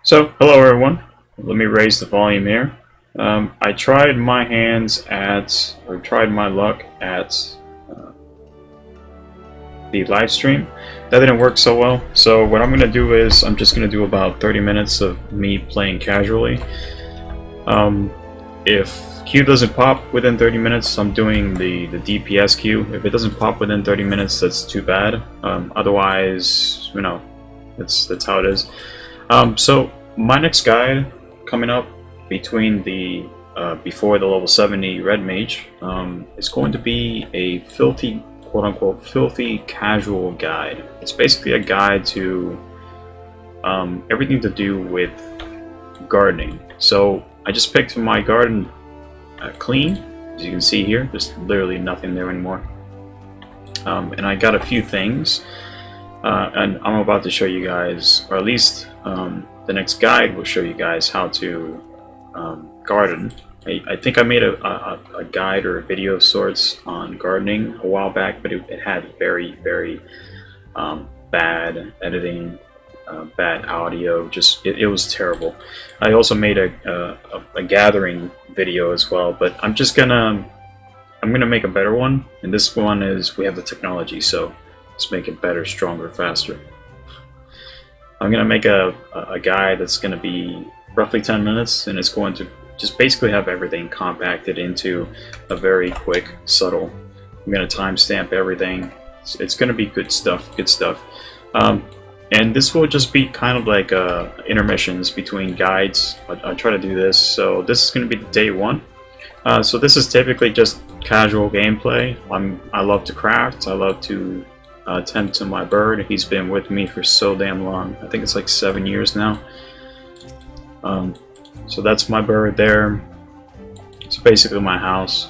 So, hello everyone. Let me raise the volume here. I tried my luck at the live stream. That didn't work so well. So what I'm going to do is I'm just going to do about 30 minutes of me playing casually. If Q doesn't pop within 30 minutes, I'm doing the DPS queue. If it doesn't pop within 30 minutes, that's too bad. Otherwise, you know, that's how it is. So my next guide coming up between the before the level 70 red mage is going to be a filthy, quote-unquote, filthy casual guide. It's basically a guide to everything to do with gardening. So I just picked my garden clean. As you can see here, there's literally nothing there anymore. And I got a few things. And I'm about to show you guys, or at least the next guide will show you guys how to garden. I think I made a guide or a video of sorts on gardening a while back, but it had very bad editing, bad audio. Just it was terrible. I also made a gathering video as well, but I'm gonna make a better one. And this one is, we have the technology, so let's make it better, stronger, faster. I'm gonna make a guide that's gonna be roughly 10 minutes, and it's going to just basically have everything compacted into a very quick, subtle. I'm gonna timestamp everything. It's gonna be good stuff. And this will just be kind of like intermissions between guides. I'll try to do this. So this is gonna be day one. So this is typically just casual gameplay. I love to craft. I love to tend to my bird. He's been with me for so damn long. I think it's like 7 years now. So that's my bird there. It's basically my house.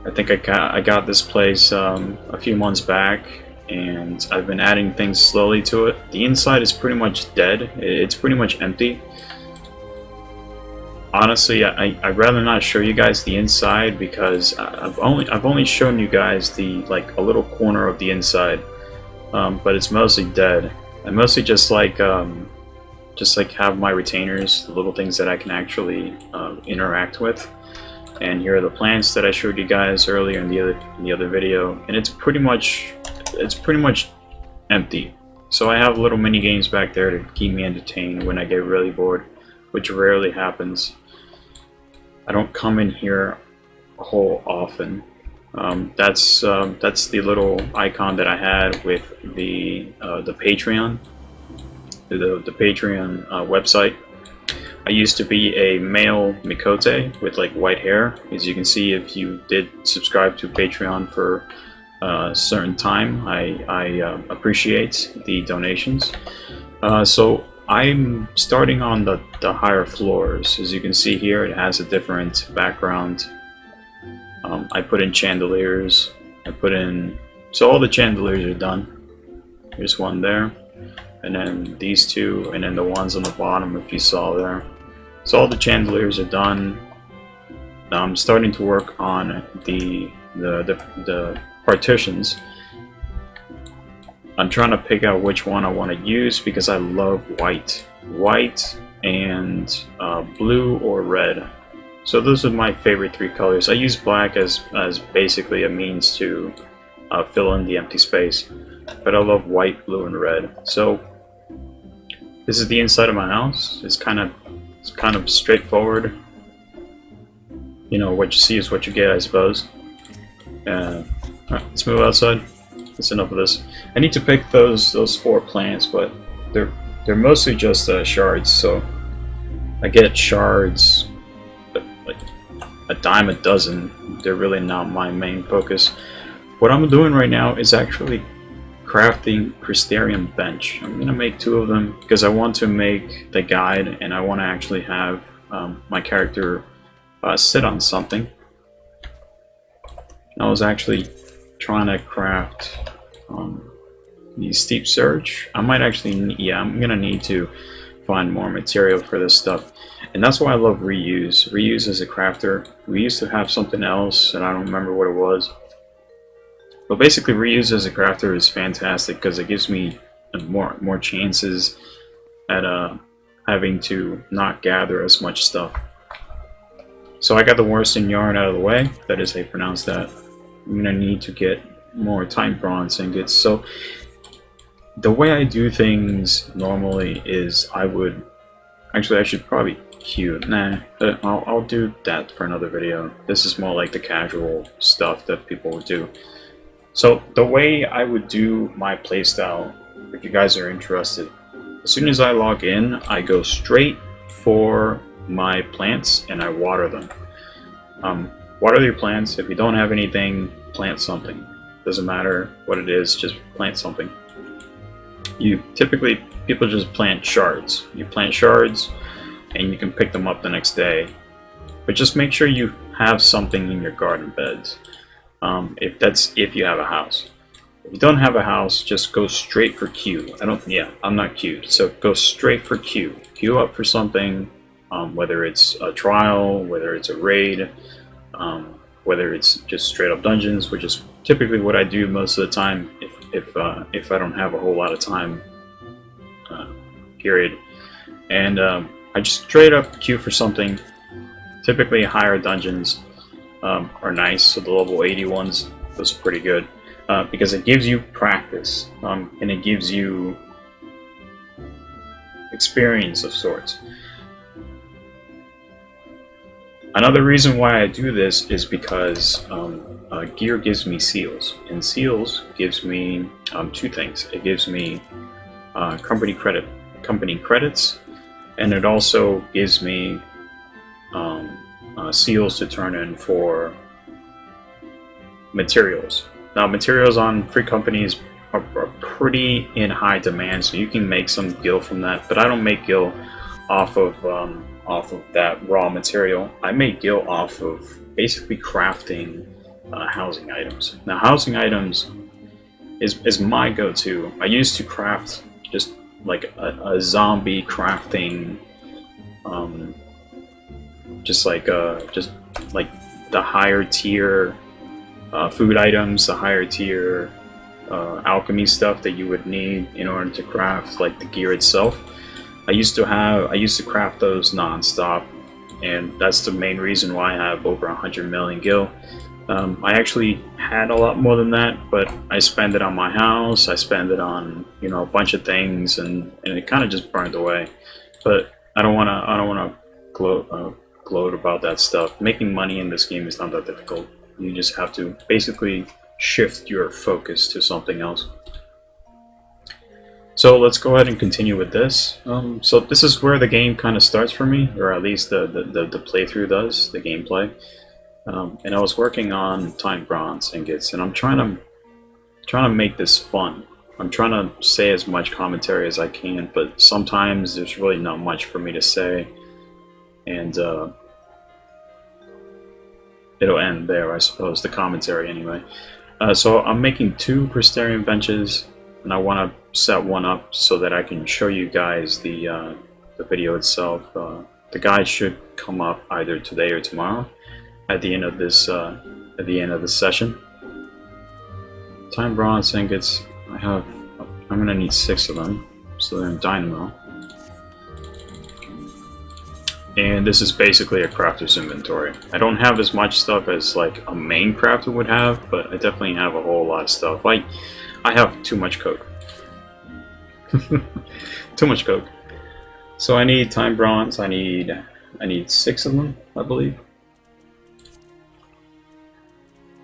I think I got this place a few months back, and I've been adding things slowly to it. The inside is pretty much dead. It's pretty much empty. Honestly, I'd rather not show you guys the inside because I've only shown you guys the a little corner of the inside, but it's mostly dead. I mostly just like have my retainers, the little things that I can actually interact with. And here are the plants that I showed you guys earlier in the other video, and it's pretty much empty. So I have little mini games back there to keep me entertained when I get really bored, which rarely happens. I don't come in here a whole often. That's the little icon that I had with the Patreon, the Patreon website. I used to be a male Mikote with white hair. As you can see, if you did subscribe to Patreon for a certain time, I appreciate the donations. So I'm starting on the higher floors. As you can see here, it has a different background. I put in chandeliers. So all the chandeliers are done. There's one there, and then these two, and then the ones on the bottom, if you saw there. So all the chandeliers are done. Now I'm starting to work on the partitions. I'm trying to pick out which one I want to use because I love white and blue or red. So those are my favorite three colors. I use black as basically a means to fill in the empty space, but I love white, blue, and red. So this is the inside of my house. It's kind of straightforward. You know, what you see is what you get, I suppose. Alright, let's move outside. That's enough of this. I need to pick those 4 plants, but they're mostly just shards. So I get shards, but like a dime a dozen. They're really not my main focus. What I'm doing right now is actually crafting Crystarium bench. I'm gonna make 2 of them because I want to make the guide, and I want to actually have my character sit on something. I was actually trying to craft the steep surge. I might actually, yeah, I'm gonna need to find more material for this stuff, and that's why I love reuse. Reuse as a crafter. We used to have something else, and I don't remember what it was. But basically, reuse as a crafter is fantastic because it gives me more chances at having to not gather as much stuff. So I got the Worston yarn out of the way. That is how you pronounce that. I'm gonna need to get more time bronze ingots. So the way I do things normally is I should probably queue. Nah, I'll do that for another video. This is more like the casual stuff that people would do. So the way I would do my playstyle, if you guys are interested, as soon as I log in, I go straight for my plants and I water them. Water your plants. If you don't have anything, plant something. Doesn't matter what it is, just plant something. People just plant shards. You plant shards and you can pick them up the next day. But just make sure you have something in your garden beds. If you have a house. If you don't have a house, just go straight for Q. I'm not queued, so go straight for Q. Queue up for something, whether it's a trial, whether it's a raid, whether it's just straight up dungeons, which is typically what I do most of the time if I don't have a whole lot of time, period. And I just straight up queue for something. Typically higher dungeons are nice, so the level 80 ones, those are pretty good, because it gives you practice, and it gives you experience of sorts. Another reason why I do this is because gear gives me seals, and seals gives me two things. It gives me company credits, and it also gives me seals to turn in for materials. Now, materials on free companies are pretty in high demand, so you can make some gil from that. But I don't make gil off of that raw material. I make gil off of basically crafting housing items. Now, housing items is my go-to. I used to craft just like a zombie crafting, just like the higher tier food items, the higher tier alchemy stuff that you would need in order to craft like the gear itself. I used to craft those non-stop, and that's the main reason why I have over 100 million gil. I actually had a lot more than that, but I spent it on my house, I spent it on, you know, a bunch of things, and it kind of just burned away. But I don't wanna gloat about that stuff. Making money in this game is not that difficult. You just have to basically shift your focus to something else. So let's go ahead and continue with this. So this is where the game kind of starts for me, or at least the playthrough does, the gameplay. And I was working on time bronze ingots, and I'm trying to make this fun. I'm trying to say as much commentary as I can, but sometimes there's really not much for me to say, and it'll end there, I suppose, the commentary anyway. So I'm making 2 Presterium benches, and I want to set one up so that I can show you guys the video itself. The guide should come up either today or tomorrow at the end of this session. Time bronze ingots, I'm gonna need 6 of them, so they're in dynamo. And this is basically a crafter's inventory. I don't have as much stuff as like a main crafter would have, but I definitely have a whole lot of stuff. I have too much coke. Too much coke. So I need time bronze. I need 6 of them, I believe.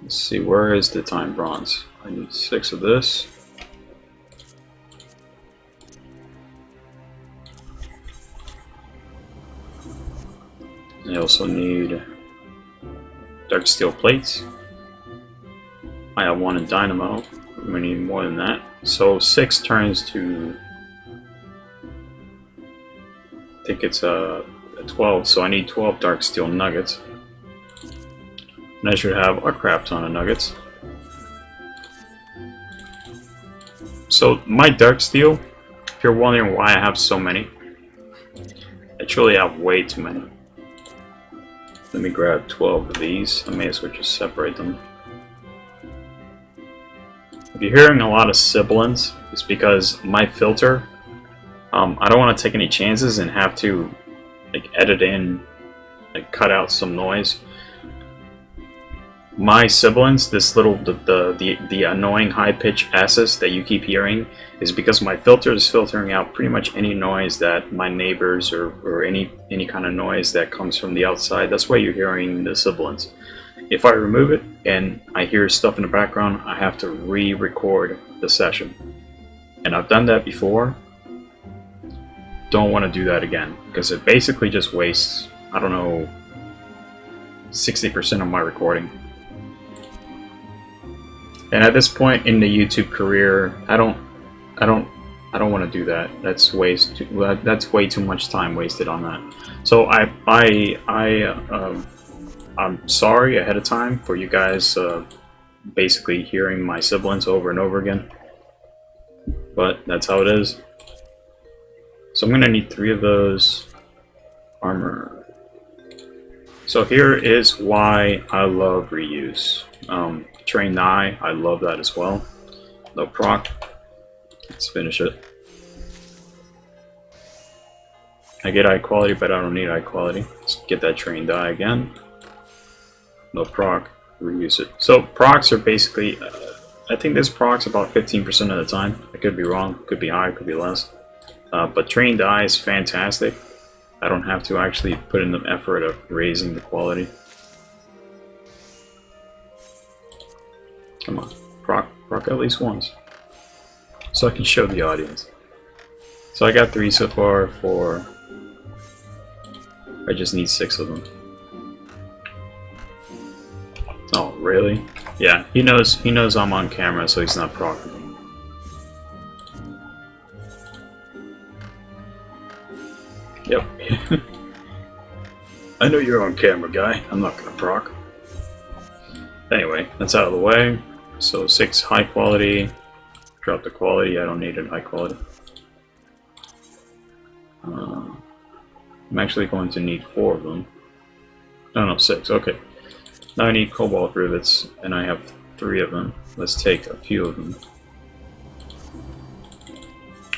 Let's see, where is the time bronze? I need 6 of this. I also need dark steel plates. I have 1 in dynamo. We need more than that. So 6 turns to, I think it's a 12. So I need 12 dark steel nuggets. And I should have a crap ton of nuggets. So my dark steel, if you're wondering why I have so many, I truly have way too many. Let me grab 12 of these. I may as well just separate them. If you're hearing a lot of sibilance, it's because my filter I don't want to take any chances and have to like edit in, like cut out some noise. My sibilants, this little the annoying high pitch S's that you keep hearing, is because my filter is filtering out pretty much any noise that my neighbors or any kind of noise that comes from the outside. That's why you're hearing the sibilants. If I remove it and I hear stuff in the background, I have to re-record the session. And I've done that before. Don't want to do that again, because it basically just wastes, I don't know, 60% of my recording. And at this point in the YouTube career, I don't want to do that. That's that's way too much time wasted on that. So I'm sorry ahead of time for you guys basically hearing my sibilants over and over again. But that's how it is. So I'm gonna need 3 of those armor. So here is why I love reuse. Trained eye, I love that as well. No proc. Let's finish it. I get eye quality, but I don't need eye quality. Let's get that trained eye again. No proc. Reuse it. So procs are basically, I think this procs about 15% of the time. I could be wrong. Could be higher. Could be less. But trained eye is fantastic. I don't have to actually put in the effort of raising the quality. Come on, proc at least once, so I can show the audience. So I got 3 so far. 4. I just need 6 of them. Oh, really? Yeah, he knows I'm on camera, so he's not procking. Yep. I know you're on camera, guy. I'm not gonna proc. Anyway, that's out of the way. So 6 high quality. Drop the quality. I don't need it high quality. I'm actually going to need 4 of them. No, 6. Okay. Now I need cobalt rivets, and I have 3 of them. Let's take a few of them.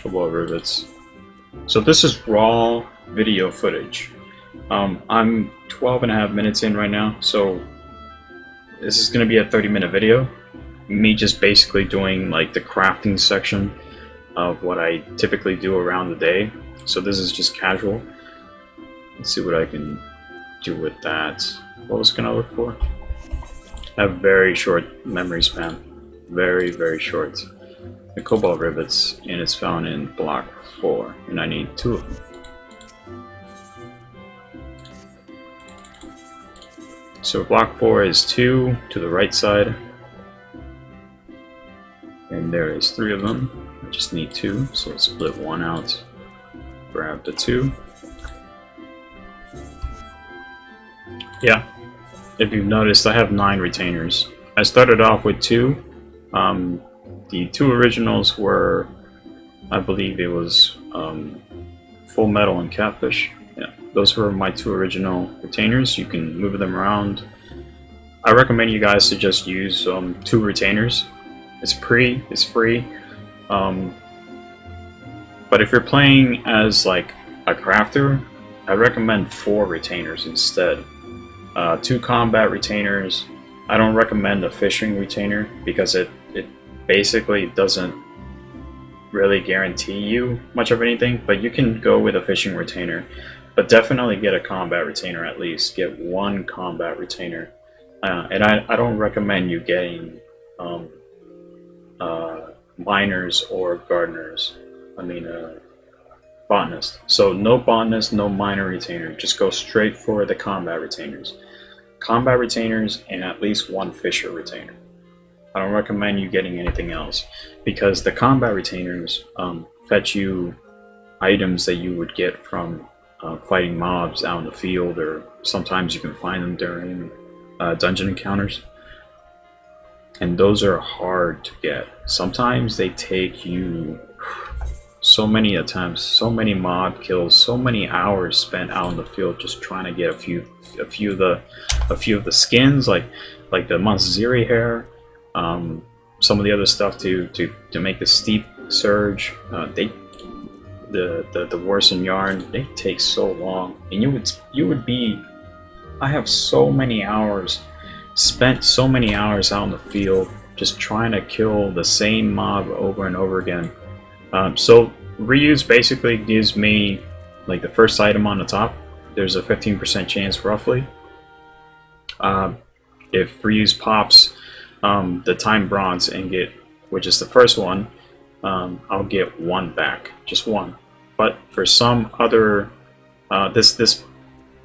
Cobalt rivets. So this is raw video footage. I'm 12.5 minutes in right now, so this is going to be a 30-minute video. Me just basically doing like the crafting section of what I typically do around the day. So this is just casual. Let's see what I can do with that. What was can I look for? I have very short memory span. Very, very short. The cobalt rivets, and it's found in block 4, and I need 2 of them. So block 4 is 2 to the right side, and there is 3 of them. I just need 2, so let's split 1 out, grab the 2. Yeah, if you've noticed, I have 9 retainers. I started off with 2. The 2 originals were, I believe it was Full Metal and Catfish. Yeah, those were my 2 original retainers. You can move them around. I recommend you guys to just use 2 retainers. It's free. But if you're playing as like a crafter, I recommend 4 retainers instead. 2 combat retainers. I don't recommend a fishing retainer because it basically doesn't really guarantee you much of anything, but you can go with a fishing retainer. But definitely get a combat retainer at least. Get 1 combat retainer. And I don't recommend you getting miners or gardeners. I mean, botanist. So no botanist, no miner retainer. Just go straight for the combat retainers. Combat retainers and at least 1 fisher retainer. I don't recommend you getting anything else, because the combat retainers fetch you items that you would get from fighting mobs out in the field, or sometimes you can find them during dungeon encounters. And those are hard to get. Sometimes they take you so many attempts, so many mob kills, so many hours spent out in the field just trying to get a few of the skins, like the Monzeri hair, some of the other stuff to make the steep surge. the worsened yarn, they take so long, and you would be. I have so many hours, spent so many hours out in the field just trying to kill the same mob over and over again. So reuse basically gives me, like, the first item on the top, there's a 15% chance roughly. If reuse pops the time bronze and get, which is the first one, I'll get one back, just one. But for some other,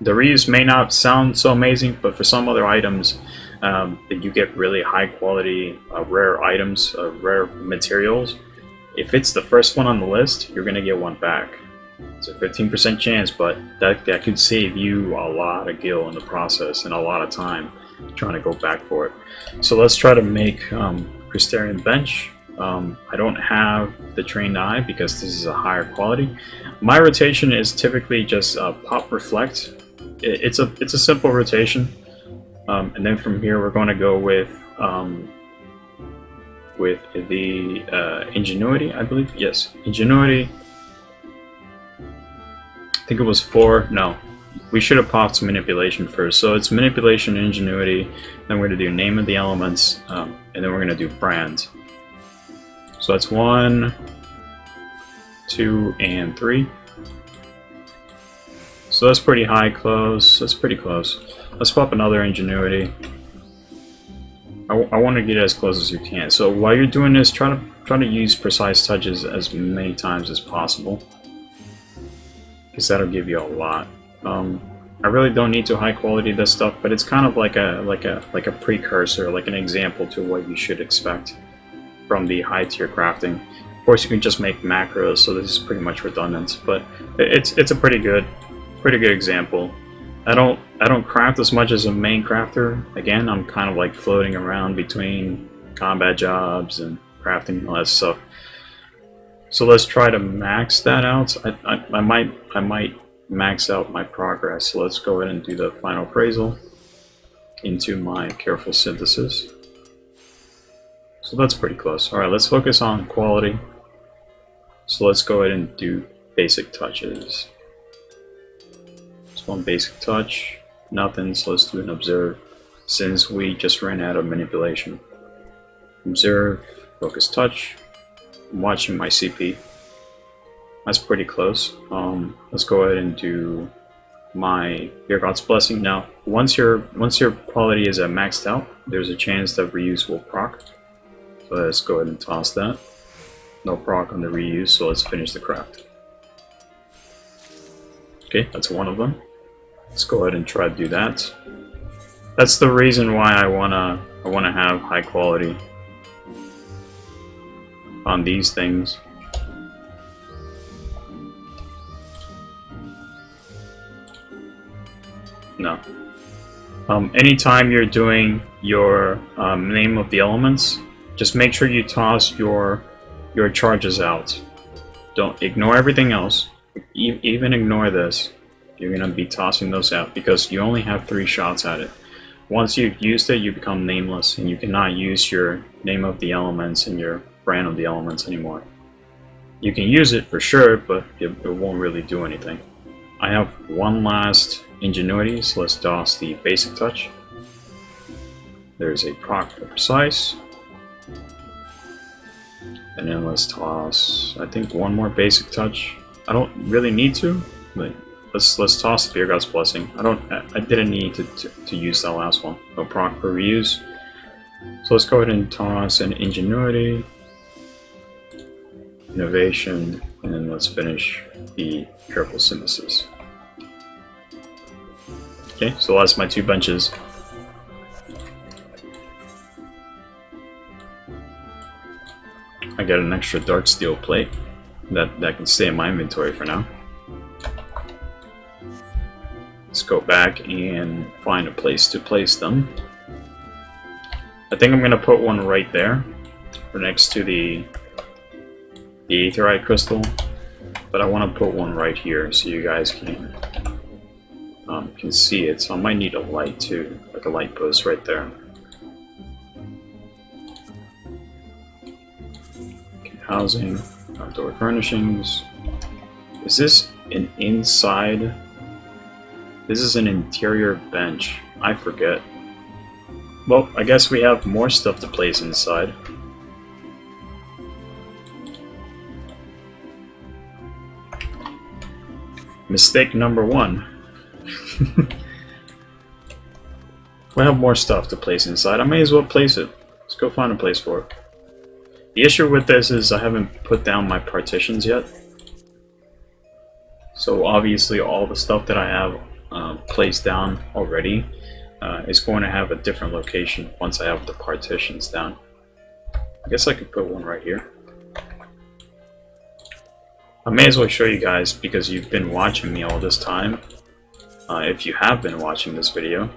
the reuse may not sound so amazing, but for some other items, that you get really high quality, rare items, rare materials. If it's the first one on the list, you're gonna get one back. It's a 15% chance, but that could save you a lot of gil in the process and a lot of time trying to go back for it. So let's try to make Crystarian Bench. I don't have the Trained Eye because this is a higher quality. My rotation is typically just Pop Reflect. It's a simple rotation, and then from here we're going to go with the Ingenuity, I believe. Yes, Ingenuity. I think it was 4. No, we should have popped Manipulation first. So it's Manipulation, Ingenuity. Then we're going to do Name of the Elements, and then we're going to do Brand. So that's 1, 2, and 3. So that's pretty high, close. That's pretty close. Let's pop another Ingenuity. I want to get as close as you can. So while you're doing this, try to use Precise Touches as many times as possible, because that'll give you a lot. I really don't need to high quality this stuff, but it's kind of like a precursor, like an example to what you should expect from the high tier crafting. Of course, you can just make macros, so this is pretty much redundant, but it's a pretty good example. I don't craft as much as a main crafter. Again, I'm kind of like floating around between combat jobs and crafting and all that stuff. So let's try to max that out. I might max out my progress. So let's go ahead and do the final appraisal into my careful synthesis. So that's pretty close. Alright, let's focus on quality. So let's go ahead and do basic touches. So one basic touch, nothing, so let's do an observe, since we just ran out of manipulation. Observe, focus touch. I'm watching my CP. That's pretty close. Let's go ahead and do my Beer God's Blessing. Now, once your quality is at maxed out, there's a chance that reuse will proc. So let's go ahead and toss that. No proc on the reuse, so let's finish the craft. Okay, that's one of them. Let's go ahead and try to do that. That's the reason why I wanna have high quality on these things. No. Anytime you're doing your name of the elements, just make sure you toss your charges out. Don't ignore everything else. Even ignore this. You're gonna be tossing those out because you only have 3 shots at it. Once you've used it, you become nameless, and you cannot use your name of the elements and your brand of the elements anymore. You can use it for sure, but it won't really do anything. I have one last Ingenuity, so let's toss the basic touch. There's a proc for precise. And then let's toss, I think, one more basic touch. I don't really need to, but let's toss the Beer God's Blessing. I didn't need to use that last one. No proc for reuse. So let's go ahead and toss an Ingenuity, Innovation, and then let's finish the Careful Synthesis. Okay, so that's my 2 benches. I got an extra dark steel plate that can stay in my inventory for now. Let's go back and find a place to place them. I think I'm gonna put one right there, or next to the Aetheryte crystal, but I want to put one right here so you guys can see it. So I might need a light too, like a light post right there. Okay, housing, outdoor furnishings. Is this an inside? This is an interior bench. I forget. Well, I guess we have more stuff to place inside. Mistake number one. We have more stuff to place inside. I may as well place it. Let's go find a place for it. The issue with this is I haven't put down my partitions yet. So obviously all the stuff that I have placed down already is going to have a different location once I have the partitions down. I guess I could put one right here. I may as well show you guys because you've been watching me all this time. If you have been watching this video,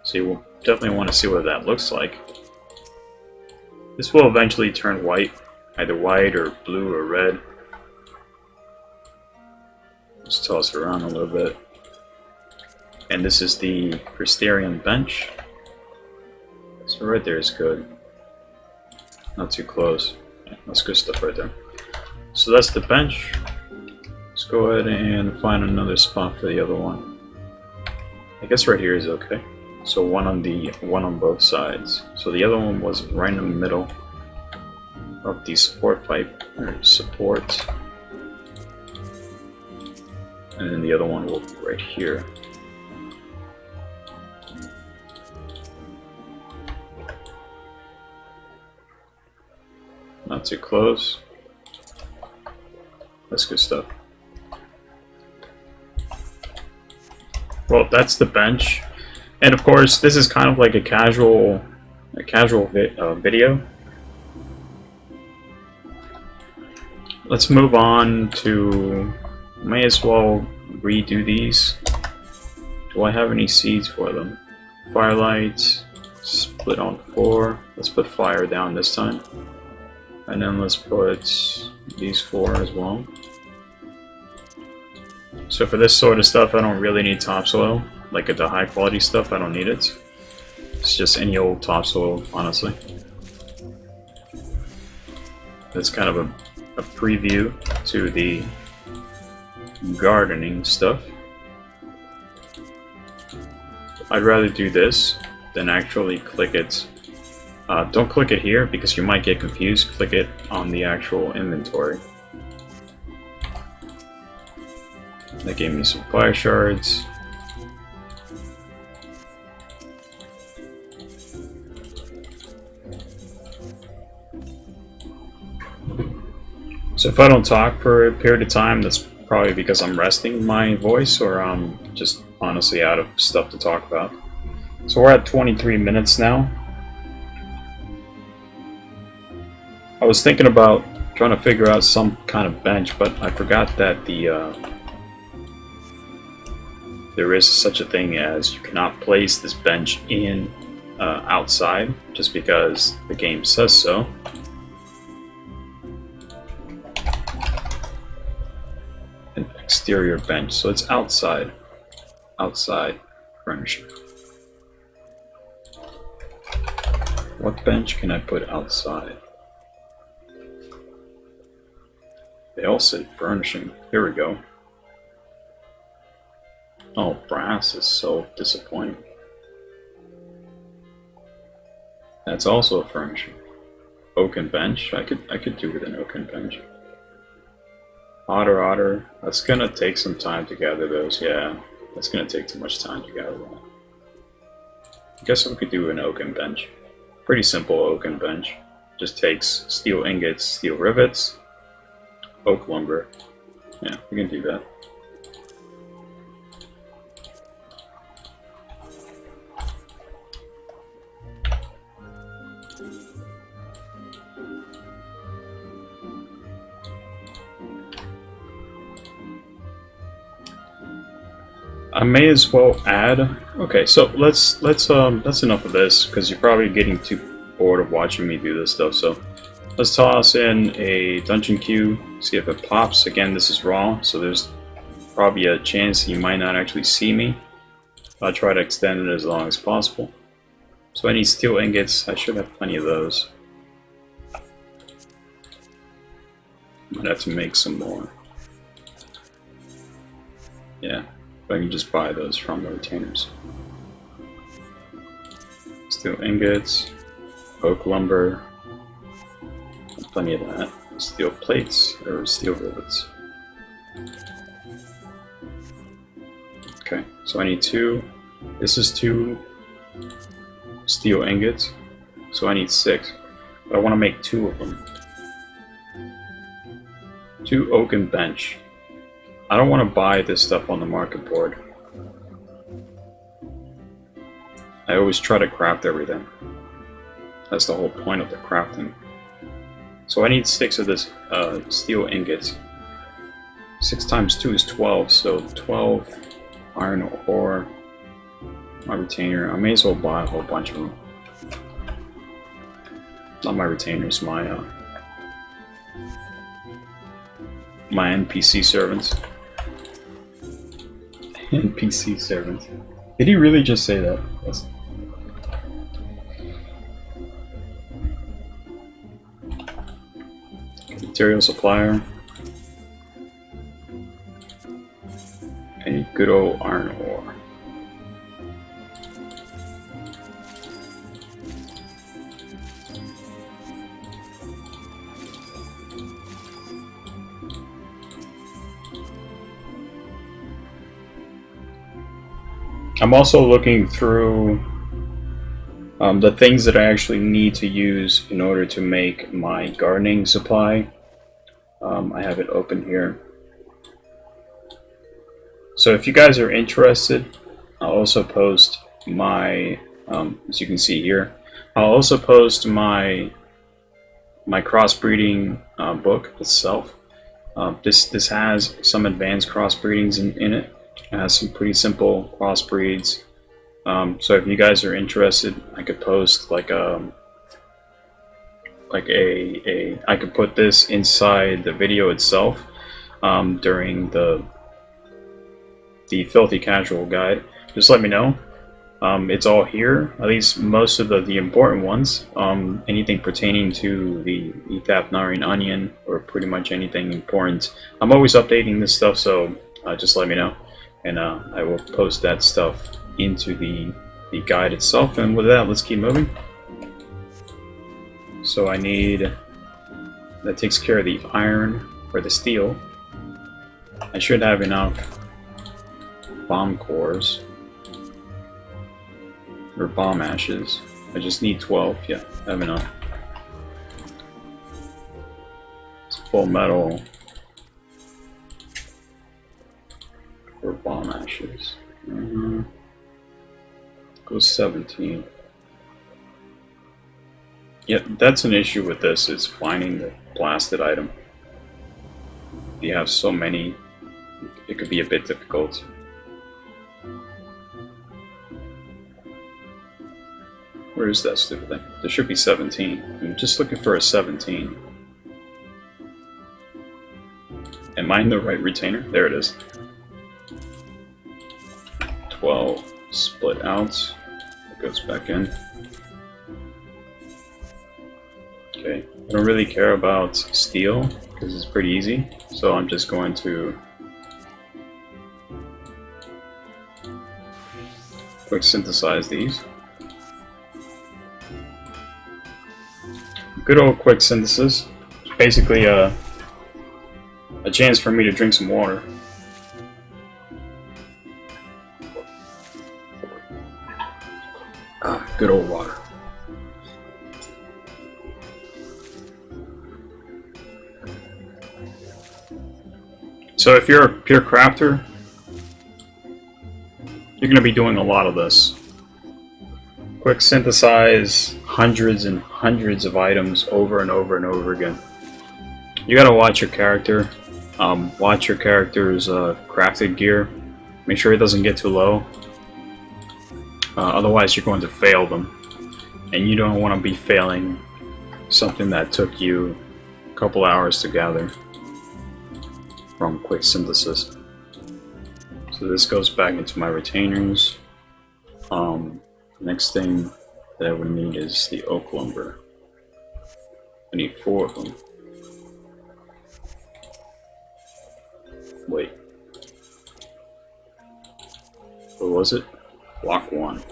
so you will definitely want to see what that looks like. This will eventually turn white, either white or blue or red. Just toss it around a little bit. And this is the Crysterian bench. So right there is good. Not too close. Yeah, that's good stuff right there. So that's the bench. Let's go ahead and find another spot for the other one. I guess right here is okay. So one on both sides. So the other one was right in the middle of the support pipe or support, and then the other one will be right here. Not too close. That's good stuff. Well, that's the bench. And of course, this is kind of like a casual video. Let's move on to. May as well redo these. Do I have any seeds for them? Firelight, split on 4. Let's put fire down this time, and then let's put these 4 as well. So for this sort of stuff, I don't really need topsoil. Like the high quality stuff, I don't need it. It's just any old topsoil, honestly. That's kind of a preview to the gardening stuff. I'd rather do this than actually click it. Don't click it here because you might get confused. Click it on the actual inventory. That gave me some fire shards. So if I don't talk for a period of time, that's probably because I'm resting my voice or I'm just honestly out of stuff to talk about. So we're at 23 minutes now. I was thinking about trying to figure out some kind of bench, but I forgot that there is such a thing as you cannot place this bench in outside just because the game says so. An exterior bench, so it's outside furnishing. What bench can I put outside? They all say furnishing. Here we go. Oh, brass is so disappointing. That's also a furnishing. Oaken bench. I could do with an oaken bench. Otter. That's gonna take some time to gather those. Yeah, that's gonna take too much time to gather that. I guess we could do an oaken bench. Pretty simple oaken bench. Just takes steel ingots, steel rivets, oak lumber. Yeah, we can do that. I may as well add. Okay, so let's that's enough of this because you're probably getting too bored of watching me do this stuff. So let's toss in a dungeon queue, see if it pops. Again, this is raw, so there's probably a chance you might not actually see me. I'll try to extend it as long as possible. So I need steel ingots. I should have plenty of those. Might have to make some more. Yeah, but I can just buy those from the retainers. Steel ingots, oak lumber, plenty of that. Steel plates or steel rivets. Okay, so I need 2. This is 2 steel ingots, so I need 6. But I want to make 2 of them. 2 oaken bench. I don't want to buy this stuff on the market board. I always try to craft everything. That's the whole point of the crafting. So I need 6 of this steel ingots. 6 times 2 is 12, so 12 iron ore. My retainer. I may as well buy a whole bunch of them. Not my retainers, my NPC servants. NPC servants. Did he really just say that? Yes. Material supplier. Any good old iron ore. I'm also looking through the things that I actually need to use in order to make my gardening supply. I have it open here. So if you guys are interested, I'll also post my, as you can see here, I'll also post my crossbreeding book itself. This has some advanced crossbreedings in it. It has some pretty simple crossbreeds. So if you guys are interested, I could post I could put this inside the video itself during the Filthy Casual guide. Just let me know. It's all here, at least most of the important ones. Anything pertaining to the Ethapnarian onion, or pretty much anything important. I'm always updating this stuff, so just let me know, and I will post that stuff into the guide itself. And with that, let's keep moving. So I need, that takes care of the iron or the steel. I should have enough bomb cores or bomb ashes. I just need 12. Yeah, I have enough. It's full metal or bomb ashes. Goes 17. Yeah, that's an issue with this, is finding the blasted item. If you have so many, it could be a bit difficult. Where is that stupid thing? There should be 17. I'm just looking for a 17. Am I in the right retainer? There it is. 12 split out. It goes back in. Okay, I don't really care about steel because it's pretty easy, so I'm just going to quick synthesize these. Good old quick synthesis. It's basically a chance for me to drink some water. Good old water. So if you're a pure crafter, you're going to be doing a lot of this. Quick synthesize hundreds and hundreds of items over and over and over again. You got to watch your character. Watch your character's crafted gear. Make sure it doesn't get too low. Otherwise you're going to fail them. And you don't want to be failing something that took you a couple hours to gather from quick synthesis. So this goes back into my retainers. Next thing that I would need is the oak lumber. I need 4 of them. Wait. What was it? Block 1.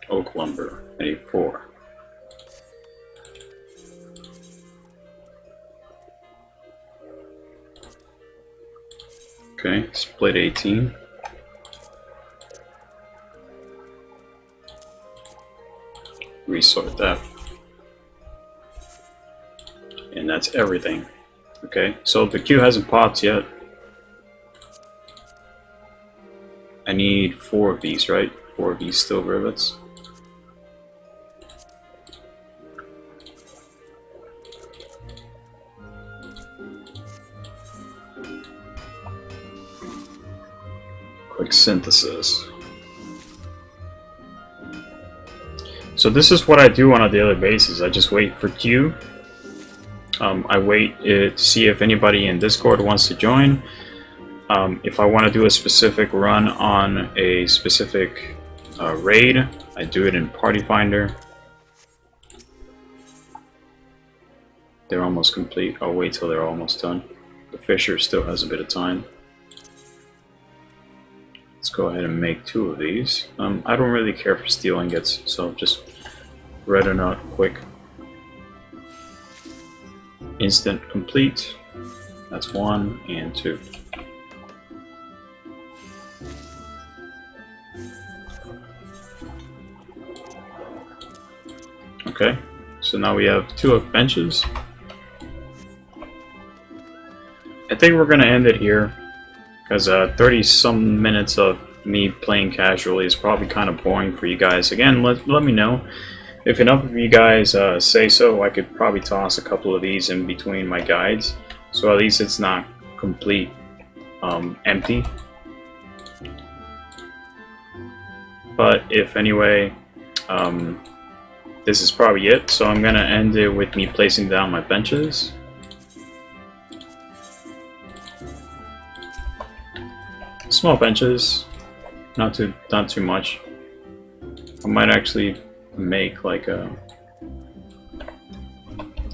Oak lumber. I need 4. Okay, split 18. Resort that. And that's everything. Okay, so the queue hasn't popped yet. I need 4 of these, right? 4 of these steel rivets. Quick synthesis. So this is what I do on a daily basis. I just wait for queue. I wait to see if anybody in Discord wants to join. If I want to do a specific run on a specific raid, I do it in Party Finder. They're almost complete. I'll wait till they're almost done. The Fisher still has a bit of time. Let's go ahead and make 2 of these. I don't really care for steel ingots, so just red or not quick. Instant complete. That's 1 and 2. Okay, so now we have 2 benches. I think we're gonna end it here, because 30 some minutes of me playing casually is probably kind of boring for you guys. Again, let me know. If enough of you guys say so, I could probably toss a couple of these in between my guides, so at least it's not complete empty. But if anyway, this is probably it, so I'm gonna end it with me placing down my benches. Small benches, not too much. I might actually make like a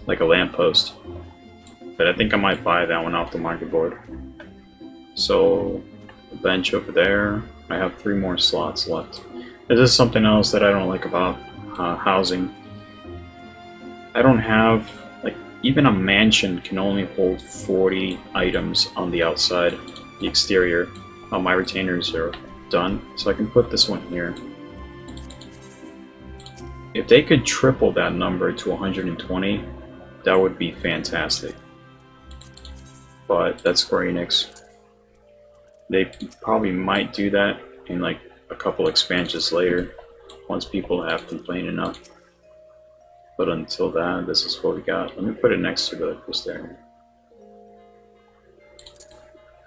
lamppost, but I think I might buy that one off the market board. So a bench over there. I have 3 more slots left. This is something else that I don't like about housing. I don't have, like, even a mansion can only hold 40 items on the outside, the exterior. My retainers are done, so I can put this one here. If they could triple that number to 120, that would be fantastic. But that's Square Enix. They probably might do that in like a couple expansions later, once people have complained enough. But until then, this is what we got. Let me put it next to the stair.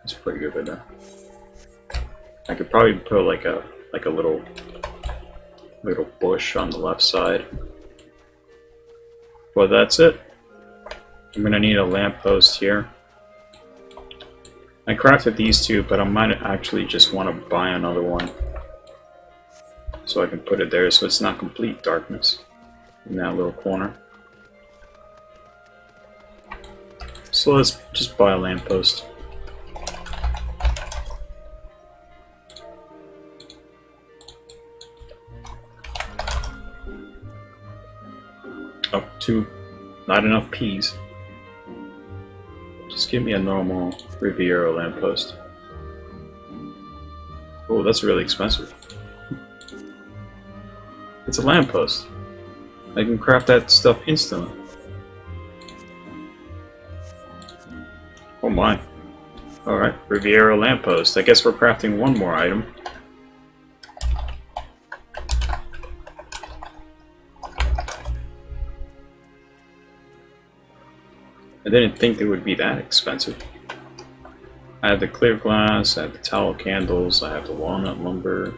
It's pretty good right there. I could probably put like a little bush on the left side. Well, that's it. I'm gonna need a lamppost here. I crafted these 2, but I might actually just want to buy another one, so I can put it there so it's not complete darkness in that little corner. So let's just buy a lamppost. Up 2, not enough peas. Just give me a normal Riviera lamppost. Oh, that's really expensive. It's a lamppost. I can craft that stuff instantly. Oh my. Alright, Riviera lamppost. I guess we're crafting one more item. I didn't think they would be that expensive. I have the clear glass, I have the tallow candles, I have the walnut lumber.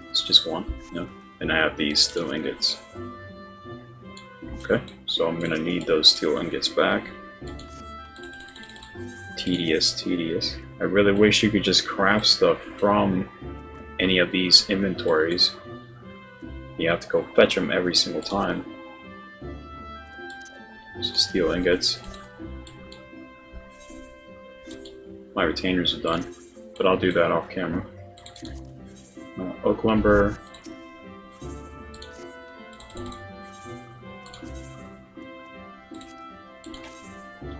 It's just one, you know? And I have these steel ingots. Okay, so I'm gonna need those steel ingots back. Tedious, tedious. I really wish you could just craft stuff from any of these inventories. You have to go fetch them every single time. So steel ingots. My retainers are done, but I'll do that off camera. oak lumber.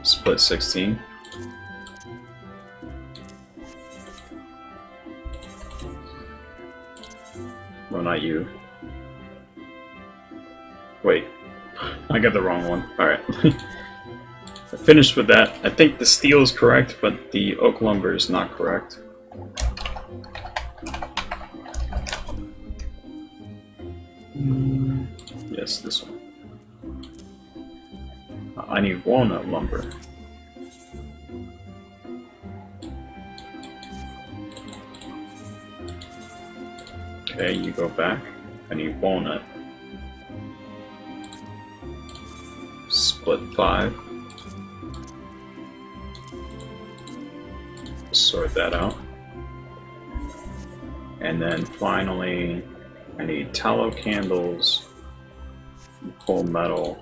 Split 16. Well, not you. Wait, I got the wrong one. Alright. I finished with that. I think the steel is correct, but the oak lumber is not correct. Yes, this one. I need walnut lumber. Okay, you go back. I need walnut. Split 5. Sort that out. And then finally, I need tallow candles, full metal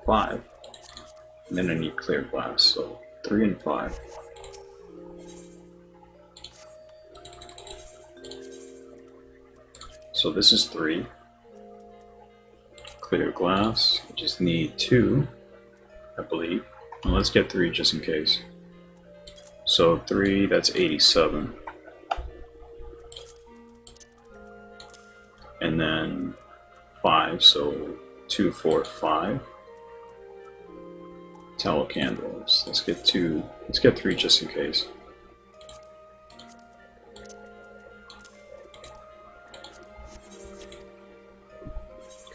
5. And then I need clear glass, so 3 and 5. So this is 3. Clear glass, I just need 2, I believe. And let's get 3 just in case. So 3, that's 87. And then 5, so 2, 4, 5. Tallow candles. Let's get 2. Let's get 3 just in case.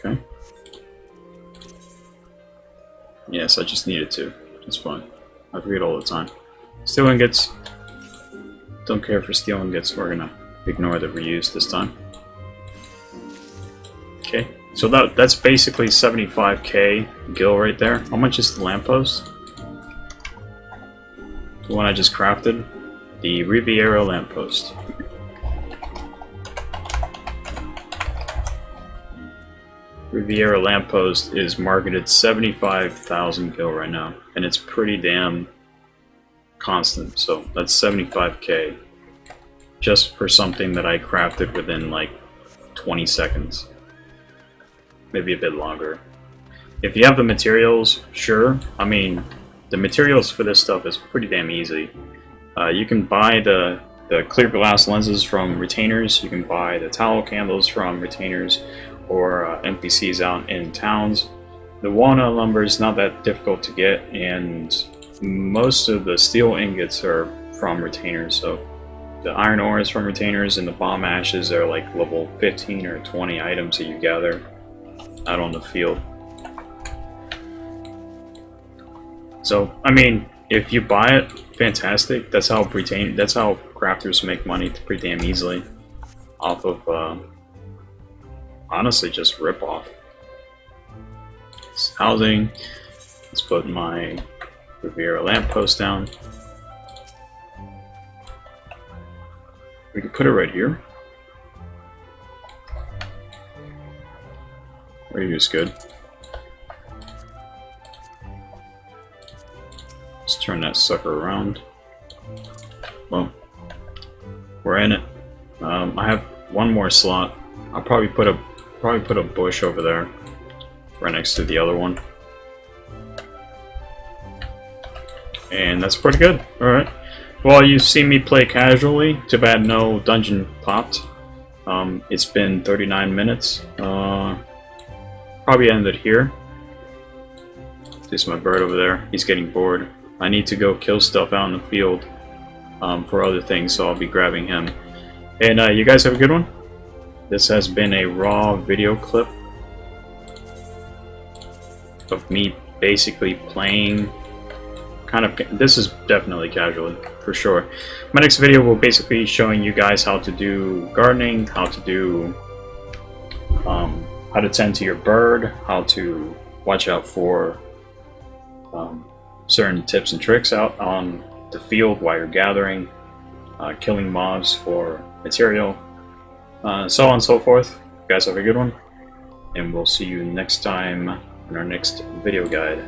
Okay. Yes, I just needed 2. That's fine. I forget all the time. Steel ingots. Don't care for steel ingots. We're gonna ignore the reuse this time. Okay. So that's basically 75k gil right there. How much is the lamppost? The one I just crafted? The Riviera lamppost. Riviera lamppost is marketed 75,000 gil right now, and it's pretty damn constant, so that's 75k just for something that I crafted within like 20 seconds. Maybe a bit longer. If you have the materials, sure. I mean, the materials for this stuff is pretty damn easy. You can buy the clear glass lenses from retainers, you can buy the tallow candles from retainers or NPCs out in towns. The walnut lumber is not that difficult to get, and most of the steel ingots are from retainers. So the iron ore is from retainers, and the bomb ashes are like level 15 or 20 items that you gather out on the field. So I mean, if you buy it, fantastic. That's how crafters make money pretty damn easily off of honestly just rip off. Housing. Let's put my Riviera lamppost down. We can put it right here. Right here is good. Let's turn that sucker around. Well, we're in it. I have one more slot. I'll probably put a bush over there, right next to the other one. And that's pretty good. Alright. Well, you've seen me play casually. Too bad no dungeon popped. It's been 39 minutes. Probably end it here. There's my bird over there. He's getting bored. I need to go kill stuff out in the field for other things, so I'll be grabbing him. And you guys have a good one. This has been a raw video clip of me basically playing this is definitely casually, for sure. My next video will basically be showing you guys how to do gardening, how to do how to tend to your bird, how to watch out for certain tips and tricks out on the field while you're gathering, killing mobs for material, so on and so forth. You guys have a good one, and we'll see you next time in our next video guide.